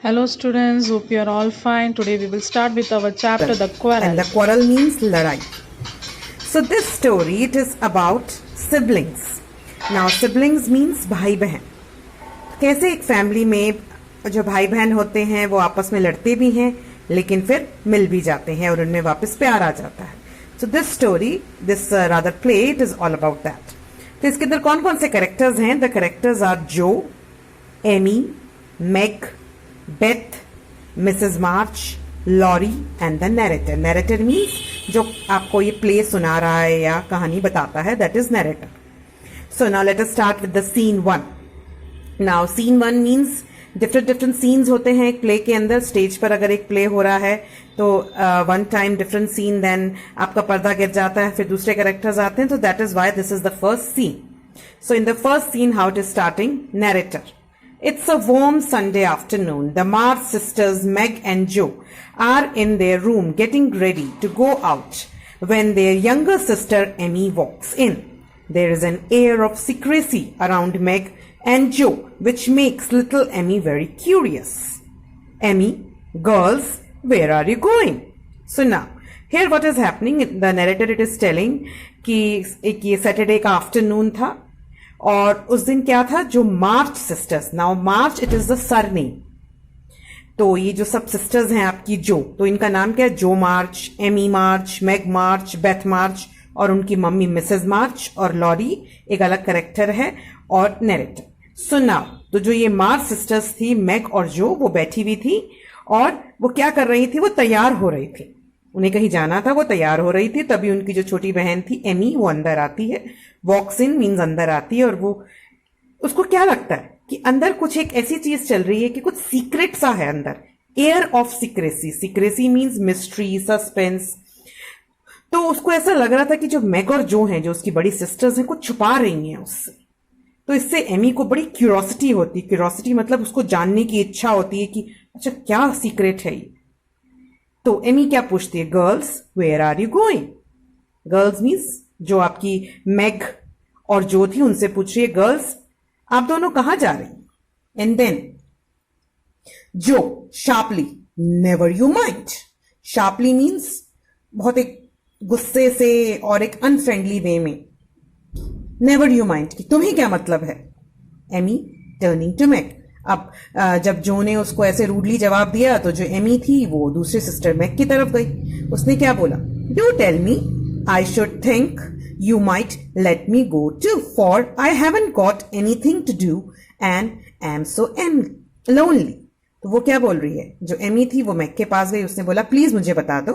Hello students, hope you are all fine. Today we will start with our chapter The Quarrel. And the quarrel means ladai. So this story, it is about siblings. Now siblings means भाई बहन. कैसे एक family में जो भाई बहन होते हैं वो आपस में लड़ते भी हैं लेकिन फिर मिल भी जाते हैं और उनमें वापस प्यार आ जाता है. So this story, this rather play, it is all about that. तो इसके अंदर कौन कौन से कैरेक्टर्स हैं? The characters are Joe, Amy, Meg, Beth, Mrs. March, Laurie and the narrator. Narrator means जो आपको ये play सुना रहा है या कहानी बताता है, that is narrator. So now let us start with the scene 1. Now scene 1 means different scenes होते हैं एक play के अंदर. स्टेज पर अगर एक play हो रहा है तो one time different scene, then आपका पर्दा गिर जाता है, फिर दूसरे characters आते हैं, तो that is why this is the first scene. So in the first scene, how it is starting? Narrator. It's a warm Sunday afternoon. The March sisters, Meg and Joe, are in their room getting ready to go out when their younger sister Amy walks in. There is an air of secrecy around Meg and Joe, which makes little Amy very curious. Amy, girls, where are you going? So now, here what is happening? The narrator, it is telling कि एक ये Saturday का afternoon था और उस दिन क्या था? जो March sisters, now March it is the surname, तो ये जो सब सिस्टर्स हैं आपकी जो, तो इनका नाम क्या है? जो मार्च, एमी मार्च, मैग मार्च, बेथ मार्च और उनकी मम्मी मिसेस मार्च और लॉरी एक अलग कैरेक्टर है और नैरेटर. सो नाउ तो जो ये मार्च सिस्टर्स थी, मैग और जो, वो बैठी हुई थी और वो क्या कर रही थी? वो तैयार हो रही थी, उन्हें कहीं जाना था, वो तैयार हो रही थी. तभी उनकी जो छोटी बहन थी एमी, वो अंदर आती है. वॉक्स इन मीन्स अंदर आती है और वो, उसको क्या लगता है कि अंदर कुछ एक ऐसी चीज चल रही है कि कुछ सीक्रेट सा है अंदर. Air of secrecy. Secrecy means mystery, suspense. तो उसको ऐसा लग रहा था कि जो मैग और जो हैं, जो उसकी बड़ी सिस्टर्स हैं, कुछ छुपा रही हैं उससे. तो इससे एमी को बड़ी क्यूरोसिटी होती है. क्यूरोसिटी मतलब उसको जानने की इच्छा होती है कि अच्छा क्या सीक्रेट है ये. तो एमी क्या पूछती है? Girls, where are you going? Girls means जो आपकी मैग और जो थी उनसे पूछ रही है, गर्ल्स आप दोनों कहां जा रही हैं? एंड देन जो sharply, never you mind. Sharply means बहुत एक गुस्से से और एक अनफ्रेंडली वे में. नेवर यू माइंड कि तुम्हें क्या मतलब है? Amy turning to Meg. अब जब जो ने उसको ऐसे रूडली जवाब दिया तो जो एमी थी वो दूसरी सिस्टर मैग की तरफ गई. उसने क्या बोला? Do tell me, I should think you might let me go too, for I haven't got anything to do and am so lonely. तो वो क्या बोल रही है? जो एमी थी वो मैग के पास गई. उसने बोला प्लीज मुझे बता दो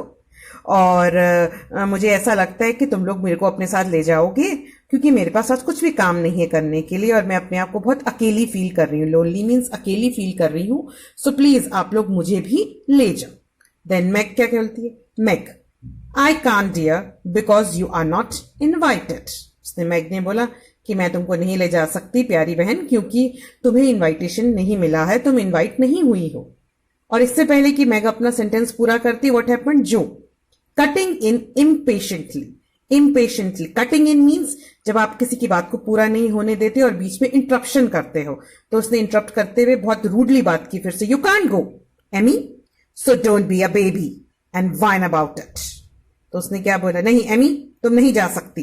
और मुझे ऐसा लगता है कि तुम लोग मेरे को अपने साथ ले जाओगे क्योंकि मेरे पास आज कुछ भी काम नहीं है करने के लिए और मैं अपने आप को बहुत अकेली फील कर रही हूँ. लोनली मीन्स अकेली फील कर रही हूँ. सो प्लीज आप लोग मुझे भी ले जाओ. देन मैग क्या कहती है? Meg, I can't dear because you are not invited. उसने मैग ने बोला कि मैं तुमको नहीं ले जा सकती प्यारी बहन क्योंकि तुम्हें इनविटेशन नहीं मिला है, तुम इनवाइट नहीं हुई हो. और इससे पहले कि मैग अपना सेंटेंस पूरा करती, व्हाट हैपेंड? जो cutting in impatiently. Impatiently cutting in means जब आप किसी की बात को पूरा नहीं होने देते और बीच में इंटरप्शन करते हो. तो उसने इंटरप्ट करते हुए बहुत रूडली बात की फिर से. You can't go Amy, so don't be a baby and whine about it. तो उसने क्या बोला? नहीं एमी, तुम नहीं जा सकती,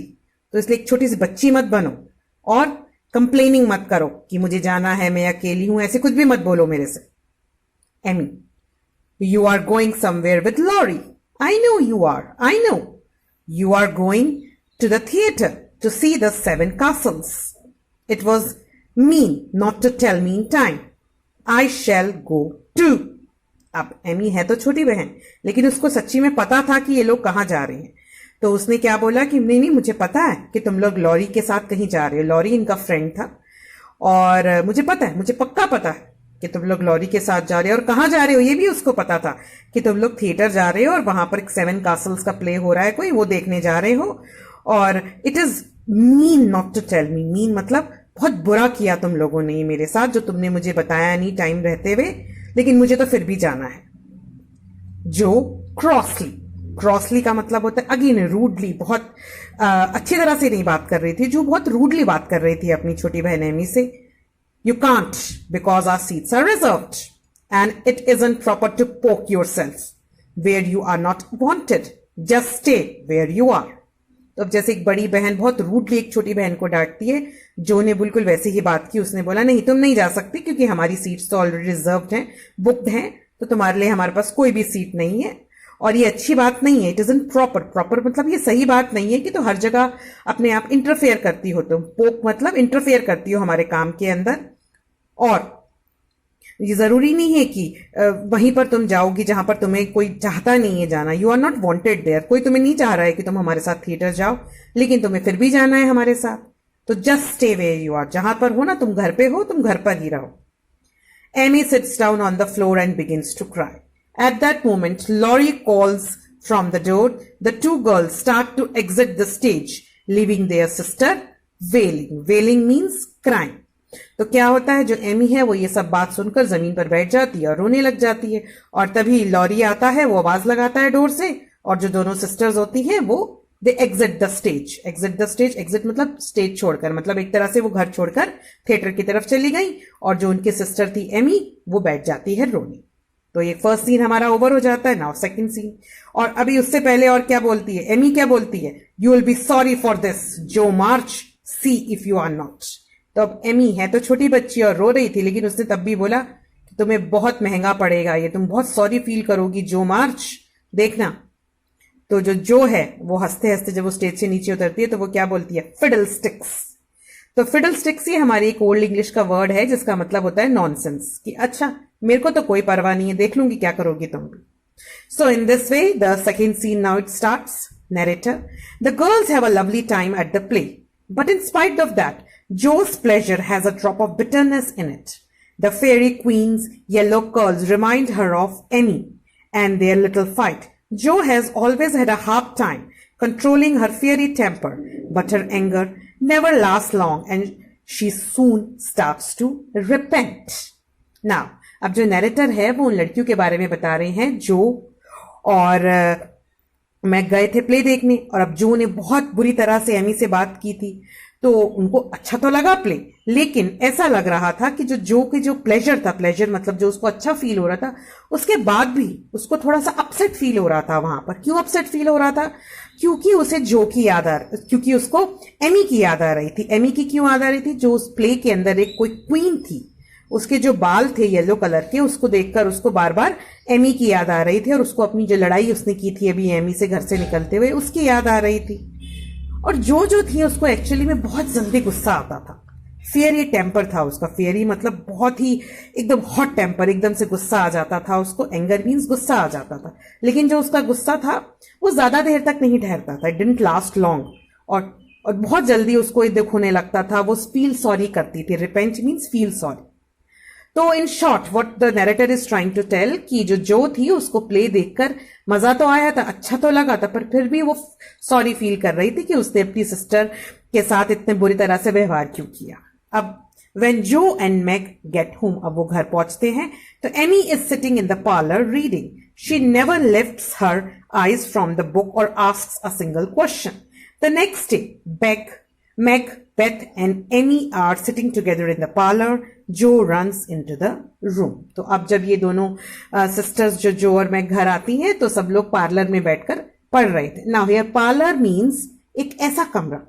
तो इसलिए एक छोटी सी बच्ची मत बनो और कंप्लेनिंग मत करो कि मुझे जाना है, मैं अकेली हूं, ऐसे कुछ भी मत बोलो मेरे से. Amy, you are going somewhere with Laurie. I know you are, I know. You are going to the theatre to see the 7 castles. It was mean not to tell me in time. I shall go too. अब Amy है तो छोटी बहन लेकिन उसको सच्ची में पता था कि ये लोग कहाँ जा रहे हैं. तो उसने क्या बोला कि नहीं मुझे पता है कि तुम लोग लॉरी के साथ कहीं जा रहे हो. लॉरी इनका फ्रेंड था और मुझे पता है, मुझे पक्का पता है कि तुम लोग लॉरी के साथ जा रहे हो. और कहाँ जा रहे हो ये भी उसको पता था कि तुम लोग थिएटर जा रहे हो और वहां पर एक 7 castles का प्ले हो रहा है कोई, वो देखने जा रहे हो. और it is mean not to tell me. Mean मतलब बहुत बुरा किया तुम लोगों ने मेरे साथ, जो तुमने मुझे बताया नहीं टाइम रहते हुए, लेकिन मुझे तो फिर भी जाना है. जो क्रॉसली. क्रॉसली का मतलब होता है अगेन रूडली. बहुत अच्छी तरह से नहीं बात कर रही थी, जो बहुत रूडली बात कर रही थी अपनी छोटी बहन एमी से. You can't because our seats are reserved. and it isn't proper to poke yourself where you are not wanted. Just stay where you are. तो अब जैसे एक बड़ी बहन बहुत रूडली एक छोटी बहन को डांटती है, जो ने बिल्कुल वैसे ही बात की. उसने बोला नहीं तुम नहीं जा सकती क्योंकि हमारी सीट्स तो ऑलरेडी रिजर्व्ड हैं, बुक्ड हैं, तो तुम्हारे लिए हमारे पास कोई भी सीट नहीं है. और ये अच्छी बात नहीं है. It isn't proper. प्रॉपर मतलब ये सही बात नहीं है कि तो हर जगह अपने आप इंटरफेयर करती हो. तुम पोक मतलब इंटरफेयर करती हो हमारे काम के अंदर. और ये जरूरी नहीं है कि वहीं पर तुम जाओगी जहां पर तुम्हें कोई चाहता नहीं है जाना. You are not wanted there. कोई तुम्हें नहीं चाह रहा है कि तुम हमारे साथ थिएटर जाओ, लेकिन तुम्हें फिर भी जाना है हमारे साथ. तो just stay where you are. जहां पर हो ना, तुम घर पे हो, तुम घर पर ही रहो. Amy sits down on the floor and begins to cry. At that moment, Laurie calls from the door. The two girls start to exit the stage, leaving their sister wailing. Wailing means crying. तो क्या होता है, जो Amy है वो ये सब बात सुनकर जमीन पर बैठ जाती है और रोने लग जाती है. और तभी लॉरी आता है, वो आवाज लगाता है डोर से, और जो दोनों सिस्टर्स होती हैं वो they exit the stage. Exit the stage, exit मतलब स्टेज छोड़कर, मतलब एक तरह से वो घर छोड़कर थिएटर की तरफ चली गई. और जो उनकी सिस्टर थी एमी, वो बैठ जाती है रोने. तो ये फर्स्ट सीन हमारा ओवर हो जाता है. Now second scene. और अभी उससे पहले और क्या बोलती है एमी, क्या बोलती है, you will be sorry for this Jo March, see if you are not. तो अब एमी है तो छोटी बच्ची और रो रही थी, लेकिन उसने तब भी बोला कि तुम्हें बहुत महंगा पड़ेगा ये, तुम बहुत सॉरी फील करोगी जो मार्च, देखना. तो जो है वो हंसते हंसते जब वो स्टेज से नीचे उतरती है तो वो क्या बोलती है, फिडल स्टिक्स. तो फिडल स्टिक्स ये हमारी एक ओल्ड इंग्लिश का वर्ड है जिसका मतलब होता है नॉनसेंस, कि अच्छा मेरे को तो कोई परवाह नहीं है, देख लूंगी क्या करोगी तुम भी. So in this way the second scene now it starts. Narrator. The girls have a lovely time at the play, but in spite of that, Joe's pleasure has a drop of bitterness in it. The fairy queen's yellow curls remind her of Emmy and their little fight. Joe has always had a hard time controlling her fiery temper, but her anger never lasts long and she soon starts to repent. Now, अब जो narrator है वो उन लड़कियों के बारे में बता रहे हैं जो और मैं गए थे प्ले देखने, और अब जो ने बहुत बुरी तरह से एमी से बात की थी. तो उनको अच्छा तो लगा प्ले, लेकिन ऐसा लग रहा था कि जो के जो प्लेजर था, प्लेजर मतलब जो उसको अच्छा फील हो रहा था, उसके बाद भी उसको थोड़ा सा अपसेट फील हो रहा था वहां पर. क्यों अपसेट फील हो रहा था? क्योंकि उसे जो की याद क्योंकि उसको एमी की याद आ रही थी. एमी की क्यों याद आ रही थी? जो उस प्ले के अंदर एक कोई क्वीन थी, उसके जो बाल थे येलो कलर के, उसको देखकर उसको बार बार एमी की याद आ रही थी, और उसको अपनी जो लड़ाई उसने की थी अभी एमी से घर से निकलते हुए, उसकी याद आ रही थी. और जो थी उसको एक्चुअली में बहुत जल्दी गुस्सा आता था. फियरी टेम्पर था उसका. फियरी मतलब बहुत ही एकदम हॉट टेम्पर, एकदम से गुस्सा आ जाता था उसको. एंगर मीन्स गुस्सा आ जाता था. लेकिन जो उसका गुस्सा था वो ज्यादा देर तक नहीं ठहरता था. It didn't last long. और बहुत जल्दी उसको दुख होने लगता था. वो फील सॉरी करती थी. Repent means feel sorry. तो in short what the narrator is trying to tell कि जो थी उसको प्ले देखकर मजा तो आया था, अच्छा तो लगा था, पर फिर भी वो सॉरी फील कर रही थी कि उसने अपनी सिस्टर के साथ इतने बुरी तरह से व्यवहार क्यों किया. अब व्हेन जो एंड मैग गेट होम, अब वो घर पहुंचते हैं तो Amy is sitting in the parlour reading. She never lifts her eyes from the book or asks a single question. The next day Meg, Beth and Emmy are sitting together in the parlor. Joe runs into the room. तो अब जब ये दोनों sisters जो और Meg घर आती हैं तो सब लोग पार्लर में बैठकर पढ़ रहे थे. Now here parlor means एक ऐसा कमरा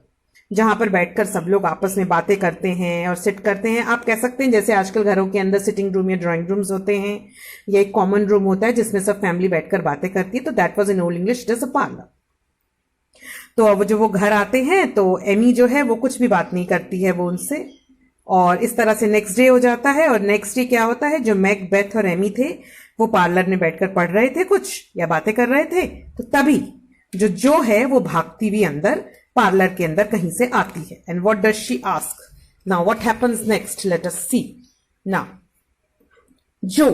जहां पर बैठकर सब लोग आपस में बातें करते हैं और सिट करते हैं. आप कह सकते हैं जैसे आजकल घरों के अंदर सिटिंग रूम या ड्राइंग रूम्स होते हैं, या एक कॉमन रूम होता है जिसमें सब फैमिली बैठकर बातें करती है. तो that was in old English it is a parlour. तो अब जो वो घर आते हैं तो एमी जो है वो कुछ भी बात नहीं करती है वो उनसे, और इस तरह से नेक्स्ट डे हो जाता है. और नेक्स्ट डे क्या होता है, जो मैग, बेथ और एमी थे वो पार्लर में बैठकर पढ़ रहे थे कुछ या बातें कर रहे थे. तो तभी जो है वो भागती हुई अंदर पार्लर के अंदर कहीं से आती है. And what does she ask? Now what happens next, let us see. Now Jo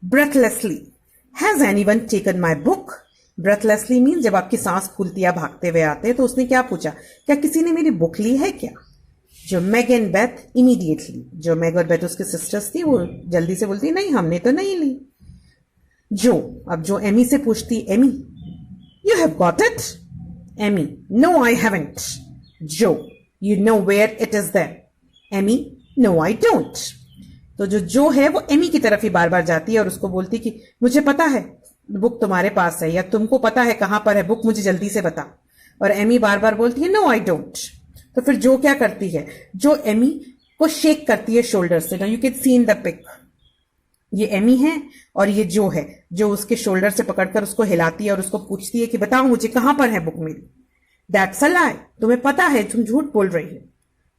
breathlessly, has anyone taken my book? Breathlessly mean जब आपकी सांस फूलती है भागते हुए आते हैं. तो उसने क्या पूछा, क्या किसी ने मेरी बुक ली है क्या? जो मैग एंड बेथ इमीडिएटली, जो मैग और बेथ उसके सिस्टर्स थी, वो जल्दी से बोलती नहीं हमने तो नहीं ली. अब जो एमी से पूछती, Amy you have got it? Amy no I haven't. Jo you know where it is there? Amy no I don't. तो जो है वो एमी की तरफ ही बार बार जाती है और उसको बोलती कि मुझे पता है बुक तुम्हारे पास है, या तुमको पता है कहां पर है बुक, मुझे जल्दी से बता। और एमी बार बार बोलती है नो आई डोंट। तो फिर जो क्या करती है, जो एमी को शेक करती है शोल्डर से। Now you can see in the pic, ये एमी है और ये जो है, जो उसके शोल्डर से पकड़कर उसको हिलाती है और उसको पूछती है कि बताओ मुझे कहां पर है बुक मेरी। दैट्स अ लाई, तुम्हें पता है, तुम झूठ बोल रही हो।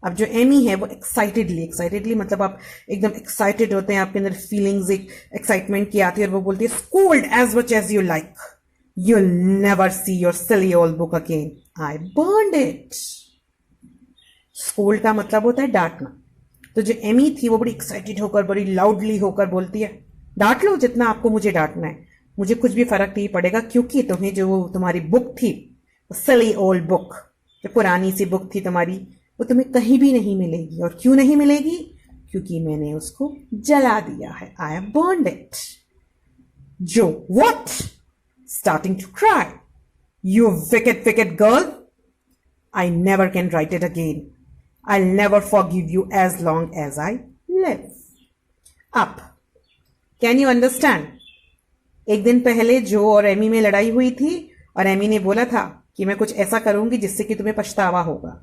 अब जो एमी है वो एक्साइटेडली मतलब आप एकदम एक्साइटेड होते हैं, आपके अंदर फीलिंग्स एक एक्साइटमेंट की आती है और वो बोलती है scold as much as you like, you'll never see your silly old book again. I burned it. Scold का मतलब होता है डांटना। तो जो एमी थी वो बड़ी एक्साइटेड होकर, बड़ी लाउडली होकर बोलती है डांट लो जितना आपको मुझे डांटना है, मुझे कुछ भी फर्क नहीं पड़ेगा, क्योंकि तुम्हें जो तुम्हारी बुक थी, सिली ओल्ड बुक, जो पुरानी सी बुक थी तुम्हारी, वो तुम्हें कहीं भी नहीं मिलेगी। और क्यों नहीं मिलेगी? क्योंकि मैंने उसको जला दिया है। I have burned it. जो what? Starting to cry. You wicked girl. I never can write it again. I'll never forgive you as long as I live. Up. Can you understand? एक दिन पहले जो और एमी में लड़ाई हुई थी और एमी ने बोला था कि मैं कुछ ऐसा करूंगी जिससे कि तुम्हें पछतावा होगा।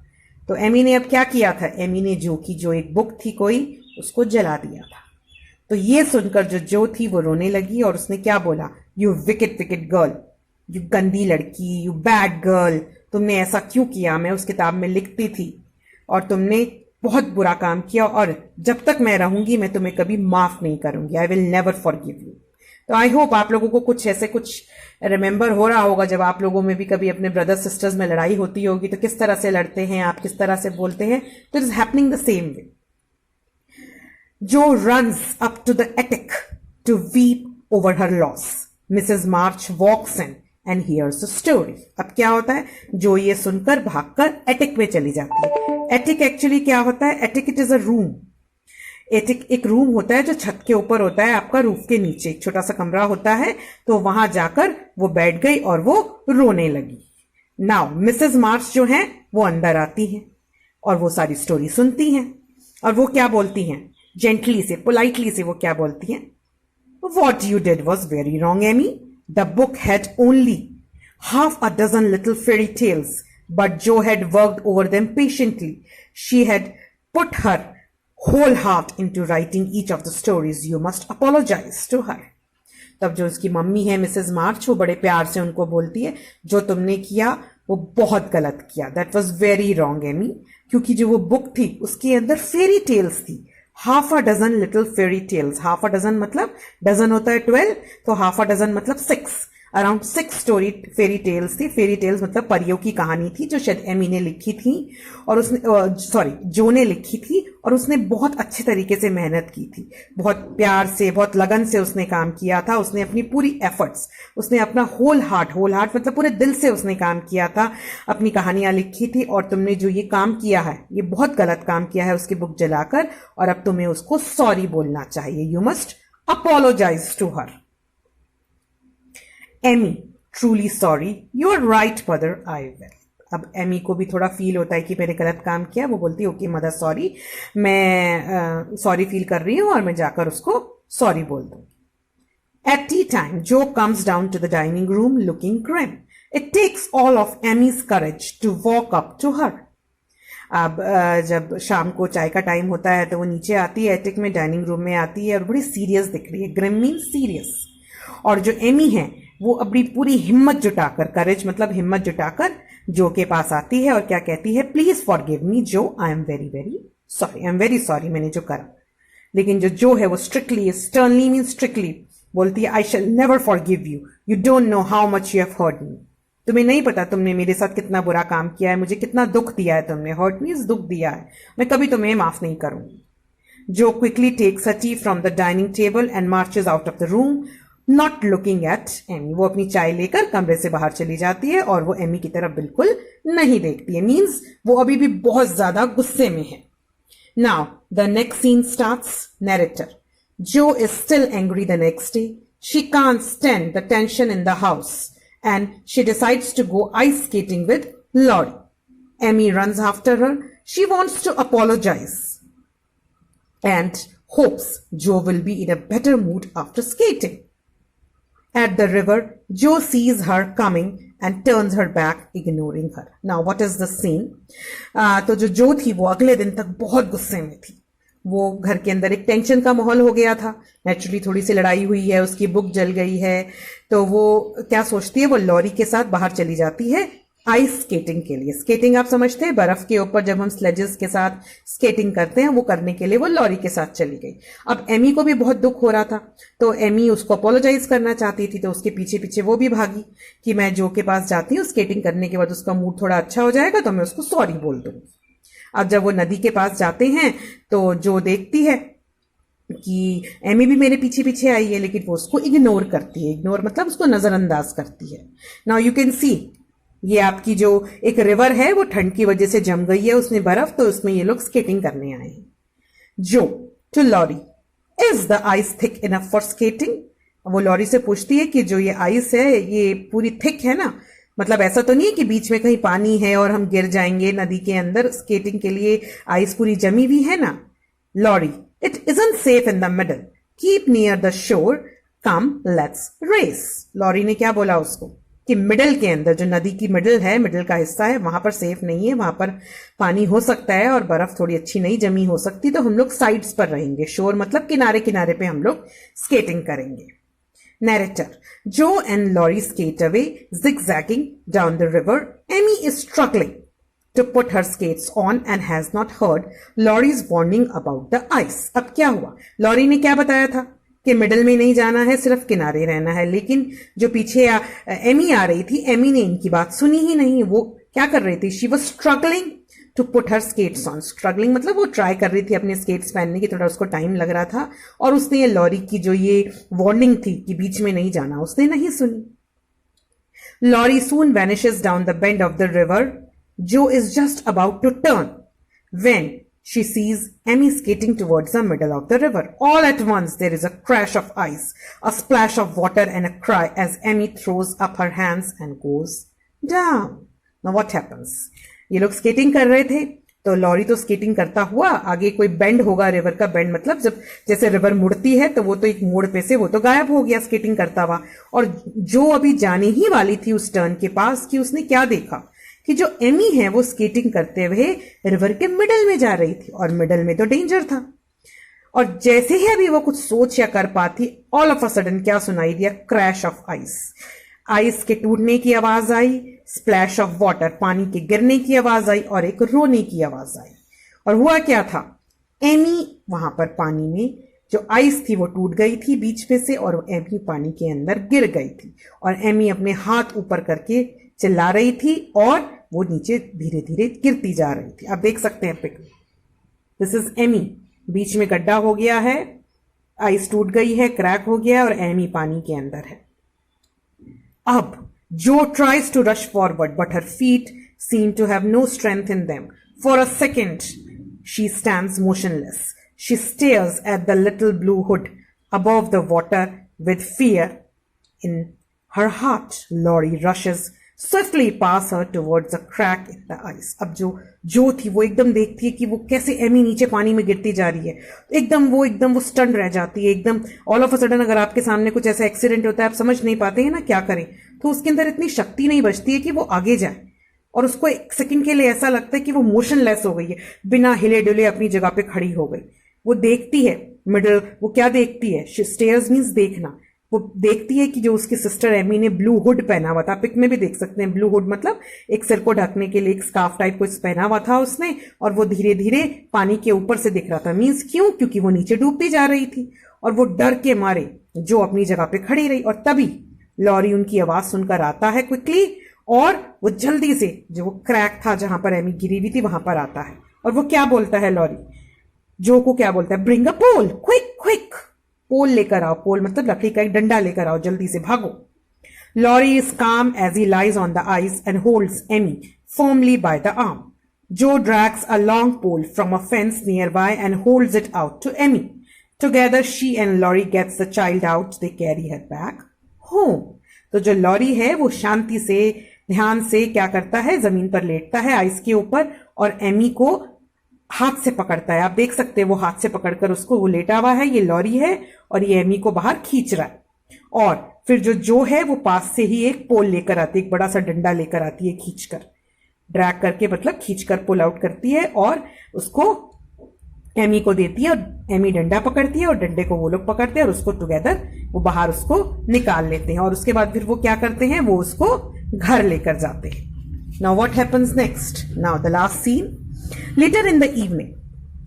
तो एमी ने अब क्या किया था? एमी ने जो एक बुक थी कोई, उसको जला दिया था। तो ये सुनकर जो थी वो रोने लगी और उसने क्या बोला, यू विकेट गर्ल, यू गंदी लड़की, यू बैड गर्ल, तुमने ऐसा क्यों किया? मैं उस किताब में लिखती थी और तुमने बहुत बुरा काम किया और जब तक मैं रहूंगी मैं तुम्हें कभी माफ नहीं करूंगी। आई विल नेवर फॉरगिव यू। तो आई होप आप लोगों को कुछ रिमेंबर हो रहा होगा जब आप लोगों में भी कभी अपने ब्रदर सिस्टर्स में लड़ाई होती होगी तो किस तरह से लड़ते हैं आप, किस तरह से बोलते हैं। तो it is happening the same way. Jo runs up to the attic to weep over her loss. Mrs. March walks in and hears the story. अब क्या होता है, जो ये सुनकर भागकर एटिक में चली जाती है। एटिक एक्चुअली क्या होता है? Attic it is a room. Attic एक रूम होता है जो छत के ऊपर होता है, आपका रूफ के नीचे एक छोटा सा कमरा होता है। तो वहां जाकर वो बैठ गई और वो रोने लगी। नाउ मिसेस मार्च जो है वो अंदर आती हैं और वो सारी स्टोरी सुनती हैं और वो क्या बोलती हैं, जेंटली से, पोलाइटली से वो क्या बोलती हैं, What you did was very wrong, Amy. The book had only half a dozen little fairy tales, but Jo had worked over them patiently. She had put her whole heart into writing each of the stories. You must apologize to her. तब जो उसकी mummy है Mrs मार्च, वो बड़े प्यार से उनको बोलती है जो तुमने किया वो बहुत गलत किया। That was very wrong Amy, क्योंकि जो वो बुक थी उसके अंदर फेरी टेल्स थी, half a dozen little fairy tales. Half a dozen मतलब डजन होता है 12, तो हाफ अ डजन मतलब 6, अराउंड 6 स्टोरी फेरी टेल्स थी। फेरी टेल्स मतलब परियों की कहानी थी जो शायद एमी ने लिखी थी और उसने जो ने लिखी थी और उसने बहुत अच्छे तरीके से मेहनत की थी, बहुत प्यार से, बहुत लगन से उसने काम किया था। उसने अपनी पूरी एफर्ट्स, उसने अपना होल हार्ट मतलब पूरे दिल से उसने काम किया था, अपनी कहानियां लिखी थी। और तुमने जो ये काम किया है ये बहुत गलत काम किया है उसकी बुक जलाकर, और अब तुम्हें उसको सॉरी बोलना चाहिए। You must apologise to her. Amy, truly sorry, you are right mother, I will. अब एमी को भी थोड़ा फील होता है कि मैंने गलत काम किया। वो बोलती है ओके मदर सॉरी, मैं सॉरी फील कर रही हूं और मैं जाकर उसको सॉरी बोल दूं। At tea time, Jo comes down to the dining room looking grim. It takes all of Amy's courage to walk up to her. अब जब शाम को चाय का टाइम होता है तो वो नीचे आती है, एटिक में डाइनिंग रूम में आती है और बड़ी सीरियस दिख रही है। Grim mean serious. और जो एमी है वो अपनी पूरी हिम्मत जुटाकर, करेज मतलब हिम्मत जुटाकर जो के पास आती है और क्या कहती है, प्लीज फॉरगिव मी जो, I am very very sorry, I am very sorry मैंने जो करा। लेकिन जो है वो स्ट्रिक्टली, स्टर्नली मीन स्ट्रिक्टली बोलती है, I shall never forgive you, you don't know how much you have hurt me. तुम्हें नहीं पता तुमने मेरे साथ कितना बुरा काम किया है, मुझे कितना दुख दिया है तुमने। हर्ट मीन्स दुख दिया है, मैं कभी तुम्हें माफ नहीं करूंगी। Jo quickly takes a tea from the dining table and marches out of the room not looking at Amy. वो अपनी चाय लेकर कमरे से बाहर चली जाती है और वो एमी की तरफ बिल्कुल नहीं देखती है। मीन्स वो अभी भी बहुत ज्यादा गुस्से में है। Now the next scene starts. Narrator, Jo is still angry the next day. She can't stand the tension in the house and she decides to go ice skating with Laurie. Amy runs after her. She wants to apologize and hopes Joe will be in a better mood after skating. At the river, Joe sees her coming and turns her back, ignoring her. Now, what is the scene? तो जो जो थी वो अगले दिन तक बहुत गुस्से में थी. वो घर के अंदर एक टेंशन का माहौल हो गया था. नेचुरली थोड़ी सी लड़ाई हुई है, उसकी बुक जल गई है, तो वो क्या सोचती है, वो लॉरी के साथ बाहर चली जाती है आइस स्केटिंग के लिए. स्केटिंग आप समझते हैं, बर्फ के ऊपर जब हम स्लेजेस के साथ स्केटिंग करते हैं, वो करने के लिए वो लॉरी के साथ चली गई. अब एमी को भी बहुत दुख हो रहा था, तो एमी उसको अपोलोजाइज करना चाहती थी, तो उसके पीछे पीछे वो भी भागी कि मैं जो के पास जाती हूँ, स्केटिंग करने के बाद उसका मूड थोड़ा अच्छा हो जाएगा तो मैं उसको सॉरी बोल दूंगी. अब जब वो नदी के पास जाते हैं तो जो देखती है कि एमी भी मेरे पीछे पीछे आई है, लेकिन वो उसको इग्नोर करती है. इग्नोर मतलब उसको नजरअंदाज करती है. नाउ यू कैन सी, ये आपकी जो एक रिवर है वो ठंड की वजह से जम गई है, उसने बर्फ, तो उसमें ये लोग स्केटिंग करने आए हैं. Jo to Laurie, is the ice thick enough for skating? वो लॉरी से पूछती है कि जो ये आइस है ये पूरी थिक है ना, मतलब ऐसा तो नहीं है कि बीच में कहीं पानी है और हम गिर जाएंगे नदी के अंदर, स्केटिंग के लिए आइस पूरी जमी हुई है ना. Laurie, it isn't safe in the middle, keep near the shore, come let's race. Lorry ने क्या बोला उसको कि मिडल के अंदर, जो नदी की मिडल है, मिडल का हिस्सा है, वहां पर सेफ नहीं है, वहां पर पानी हो सकता है और बर्फ थोड़ी अच्छी नहीं जमी हो सकती, तो हम लोग साइड्स पर रहेंगे. शोर मतलब किनारे किनारे पे हम लोग स्केटिंग करेंगे. Narrator, Joe and Laurie skate away, zigzagging down the river. Amy is struggling to put her skates on and has not heard Laurie's warning about the ice. अब क्या हुआ? लॉरी ने क्या बताया था कि मिडल में नहीं जाना है, सिर्फ किनारे रहना है, लेकिन जो पीछे एमी आ रही थी, एमी ने इनकी बात सुनी ही नहीं. वो क्या कर रही थी? She was struggling to put her skates on. Struggling मतलब वो ट्राई कर रही थी अपने स्केट्स पहनने की, थोड़ा उसको टाइम लग रहा था, और उसने ये लॉरी की जो ये वार्निंग थी कि बीच में नहीं जाना, उसने नहीं सुनी. Laurie soon vanishes down the bend of the river. Jo is just about to turn when she sees Amy skating towards the middle of the river. All at once there is a crash of ice, a splash of water and a cry as Amy throws up her hands and goes down. Now what happens? ये लोग skating कर रहे थे, तो lorry तो skating करता हुआ आगे कोई बेंड होगा, रिवर का बेंड मतलब जब जैसे रिवर मुड़ती है, तो वो तो एक मोड़ पे से वो तो गायब हो गया स्केटिंग करता हुआ. और जो अभी जाने ही वाली थी उस टर्न के पास, कि उसने क्या देखा कि जो एमी है वो स्केटिंग करते हुए रिवर के मिडल में जा रही थी, और मिडल में तो डेंजर था. और जैसे ही अभी वो कुछ सोच या कर पाती, ऑल ऑफ अ सडन क्या सुनाई दिया? Crash of ice. आइस के टूटने की आवाज आई, स्प्लैश ऑफ वाटर, पानी के गिरने की आवाज आई, और एक रोने की आवाज आई. और हुआ क्या था? एमी वहां पर पानी में, जो आइस थी वो टूट गई थी बीच में से, और एमी पानी के अंदर गिर गई थी, और एमी अपने हाथ ऊपर करके चिल्ला रही थी, और वो नीचे धीरे धीरे गिरती जा रही थी. आप देख सकते हैं पिक. This is Amy. बीच में गड्ढा हो गया है, आइस टूट गई है, क्रैक हो गया, और एमी पानी के अंदर है. अब Jo tries to rush forward, but her feet seem to have no strength in them. For a second she stands motionless. She stares at the little blue hood above the water with fear in her heart. Laurie rushes swiftly past her towards a crack in the ice. अब जो थी वो एकदम देखती है कि वो कैसे एमी नीचे पानी में गिरती जा रही है. एकदम वो स्टन रह जाती है एकदम. ऑल ऑफ अ सडन अगर आपके सामने कुछ ऐसा एक्सीडेंट होता है, आप समझ नहीं पाते हैं ना क्या करें, तो उसके अंदर इतनी शक्ति नहीं बचती है कि वो आगे जाए, और उसको एक सेकंड के लिए ऐसा लगता है कि वो मोशनलेस हो गई है, बिना हिले डुले अपनी जगह पे खड़ी हो गई. वो देखती है मिडल, वो क्या देखती है? स्टेयर्स मीन्स देखना. वो देखती है कि जो उसकी सिस्टर एमी ने ब्लू हुड पहना हुआ था, पिक में भी देख सकते हैं, ब्लू हुड मतलब एक सिर को ढकने के लिए एक स्कार्फ टाइप कुछ पहना हुआ था उसने, और वो धीरे धीरे पानी के ऊपर से दिख रहा था. मीन्स क्यों? क्योंकि वो नीचे डूबती जा रही थी, और वो डर के मारे जो अपनी जगह पे खड़ी रही. और तभी लॉरी उनकी आवाज सुनकर आता है क्विकली, और वो जल्दी से जो वो क्रैक था जहां पर एमी गिरी हुई थी वहां पर आता है. और वो क्या बोलता है? लॉरी जो को क्या बोलता है? Bring a pole, quick quick, pole लेकर आओ. पोल मतलब लकड़ी का एक डंडा लेकर आओ, जल्दी से भागो. Laurie is calm as he lies on the ice and holds Amy firmly by the arm. Jo drags a long pole from a fence near by and holds it out to Amy. Together she and Laurie gets the child out. They carry her back home. तो Jo lorry है वो शांति से, ध्यान से क्या करता है? जमीन पर लेटता है आइस के ऊपर, और एमी को हाथ से पकड़ता है। आप देख सकते हैं वो हाथ से पकड़कर उसको, वो लेटा हुआ है, ये लॉरी है और ये एमी को बाहर खींच रहा है। और फिर जो है वो पास से ही एक पोल लेकर आती है, एक बड़ा सा डंडा लेकर आती है, खींचकर ड्रैग करके, मतलब खींचकर पुल आउट करती है और उसको एमी को देती है और एमी डंडा पकड़ती है और डंडे को वो लोग पकड़ते हैं और उसको टुगेदर वो बाहर उसको निकाल लेते हैं। और उसके बाद फिर वो क्या करते हैं, वो उसको घर लेकर जाते हैं। Now what happens next? Now the last scene. Later in the evening,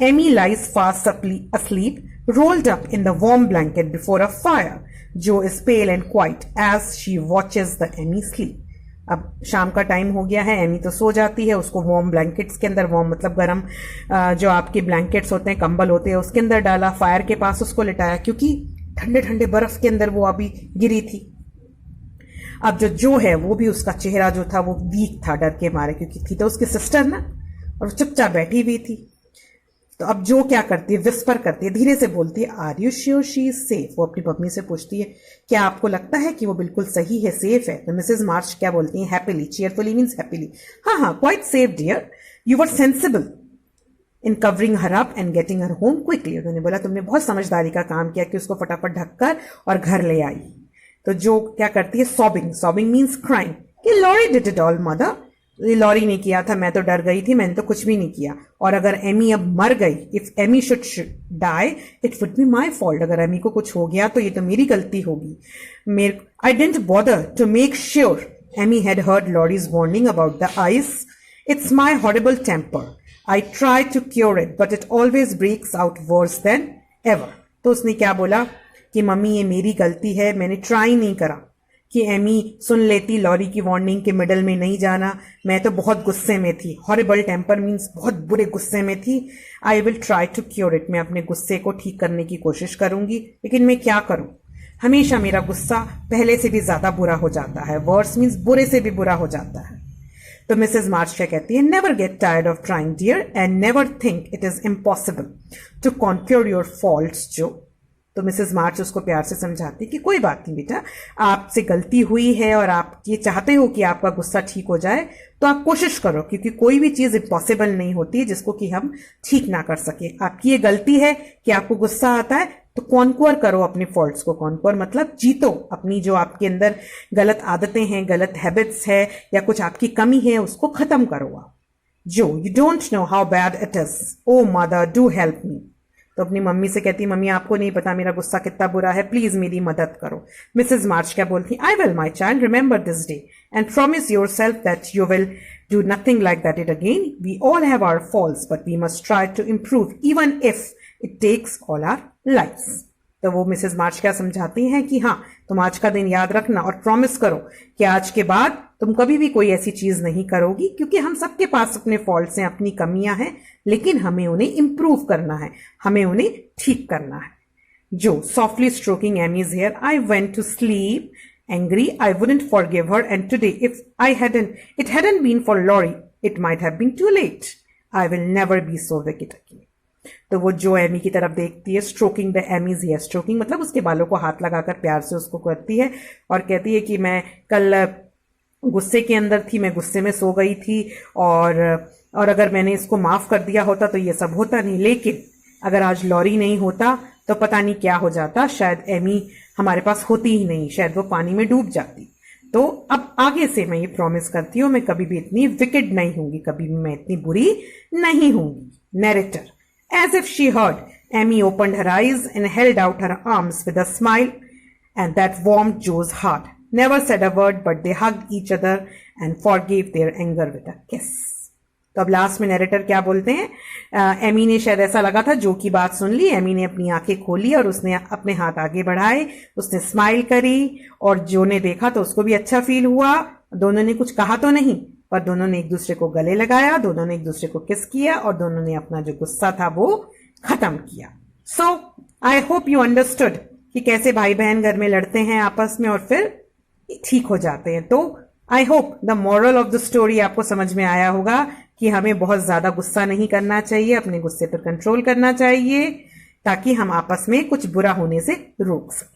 Amy lies fast asleep, rolled up in the warm blanket before a fire. Joe is pale and quiet as she watches the Amy sleep. अब शाम का time हो गया है, Amy तो सो जाती है, उसको वार्म ब्लैंकेट्स के अंदर, वार्म मतलब गर्म जो आपके ब्लैंकेट्स होते हैं, कंबल होते हैं, उसके अंदर डाला, फायर के पास उसको लिटाया क्योंकि ठंडे ठंडे बर्फ के अंदर वो अभी गिरी थी। अब जो है वो भी, उसका चेहरा जो था वो वीक था डर के मारे, क्योंकि थी तो उसकी सिस्टर ना, और चुपचाप बैठी हुई थी। तो अब जो क्या करती है, विस्पर करती है, धीरे से बोलती है, are you sure she is safe? वो अपनी मम्मी से पूछती है, क्या आपको लगता है कि वो बिल्कुल सही है, सेफ है? तो मिसेज मार्च क्या बोलती हैं, हैप्पीली, चीयरफुली मीन्स हैप्पीली, हाँ हाँ, quite safe dear, you were sensible in covering her up and getting her home quickly. उन्होंने बोला तुमने बहुत समझदारी का काम किया कि उसको फटाफट ढककर और घर ले आई। तो जो क्या करती है, सॉबिंग मीन्स क्राइम, कि Laurie did it all mother, ये लॉरी ने किया था, मैं तो डर गई थी, मैंने तो कुछ भी नहीं किया। और अगर एमी अब मर गई, if Amy should die it would be my fault, अगर एमी को कुछ हो गया तो ये तो मेरी गलती होगी। I didn't bother to make sure Amy had heard Laurie's warning about the ice, it's my horrible temper, I try to cure it but it always breaks out worse than ever. तो उसने क्या बोला कि mummy ये मेरी गलती है, मैंने ट्राई नहीं करा कि एमी सुन लेती लॉरी की वार्निंग के मिडल में नहीं जाना, मैं तो बहुत गुस्से में थी, हॉरिबल टेम्पर मीन्स बहुत बुरे गुस्से में थी। I will try to cure it, मैं अपने गुस्से को ठीक करने की कोशिश करूंगी, लेकिन मैं क्या करूं, हमेशा मेरा गुस्सा पहले से भी ज्यादा बुरा हो जाता है, वर्स मीन्स बुरे से भी बुरा हो जाता है। तो मिसेज मार्च क्या कहती है, never get tired of trying dear and never think it is impossible to conquer your faults Jo. तो मिसेज मार्च उसको प्यार से समझाती कि कोई बात नहीं बेटा, आपसे गलती हुई है और आप ये चाहते हो कि आपका गुस्सा ठीक हो जाए, तो आप कोशिश करो, क्योंकि कोई भी चीज इम्पॉसिबल नहीं होती जिसको कि हम ठीक ना कर सके। आपकी ये गलती है कि आपको गुस्सा आता है, तो कॉन्क्वर करो अपने फॉल्ट्स को, कॉन्क्वर मतलब जीतो अपनी जो आपके अंदर गलत आदतें हैं, गलत हैबिट्स है या कुछ आपकी कमी है, उसको खत्म करो आप। Jo you don't know how bad it is, oh mother do help me. तो अपनी मम्मी से कहती, मम्मी आपको नहीं पता मेरा गुस्सा कितना बुरा है, प्लीज मेरी मदद करो। मिसेज मार्च क्या बोलती, I will my child, remember this day and promise yourself that you will do nothing like that it again. We all have our faults but we must try to improve even if it takes all our lives. तो वो Mrs March क्या समझाती हैं कि हाँ, तुम आज का दिन याद रखना और प्रॉमिस करो कि आज के बाद तुम कभी भी कोई ऐसी चीज नहीं करोगी, क्योंकि हम सबके पास अपने फॉल्ट्स हैं, अपनी कमियां हैं, लेकिन हमें उन्हें इंप्रूव करना है, हमें उन्हें ठीक करना है। Jo softly stroking Amy's hair, I went to sleep angry, I wouldn't forgive her and today if it hadn't been for Laurie it might have been too late, I will never be so wicked again. तो वो Jo Amy की तरफ देखती है, stroking the Amy's hair, stroking मतलब उसके बालों को हाथ लगाकर प्यार से उसको करती है और कहती है कि मैं कल गुस्से के अंदर थी, मैं गुस्से में सो गई थी और अगर मैंने इसको माफ कर दिया होता तो ये सब होता नहीं, लेकिन अगर आज लॉरी नहीं होता तो पता नहीं क्या हो जाता, शायद एमी हमारे पास होती ही नहीं, शायद वो पानी में डूब जाती। तो अब आगे से मैं ये प्रॉमिस करती हूँ, मैं कभी भी इतनी विकेट नहीं होंगी, कभी भी मैं इतनी बुरी नहीं होंगी। Narrator, as if she heard, Amy opened her eyes and held out her arms with a smile, and that warmed Joe's heart. Never said a word, but they hugged each other and forgave their anger with a kiss. तो अब last में narrator क्या बोलते हैं, Amy ने शायद ऐसा लगा था जो की बात सुन ली, एमी ने अपनी आंखें खोली और उसने अपने हाथ आगे बढ़ाए, उसने स्माइल करी और जो ने देखा तो उसको भी अच्छा फील हुआ। दोनों ने कुछ कहा तो नहीं, पर दोनों ने एक दूसरे को गले लगाया, दोनों ने एक दूसरे को किस किया और दोनों ने अपना जो गुस्सा था वो खत्म किया। सो आई होप यू अंडरस्टूड कि कैसे भाई बहन घर में लड़ते हैं आपस में और फिर ठीक हो जाते हैं। तो I hope the moral of the story आपको समझ में आया होगा कि हमें बहुत ज्यादा गुस्सा नहीं करना चाहिए, अपने गुस्से पर कंट्रोल करना चाहिए ताकि हम आपस में कुछ बुरा होने से रोक सकें।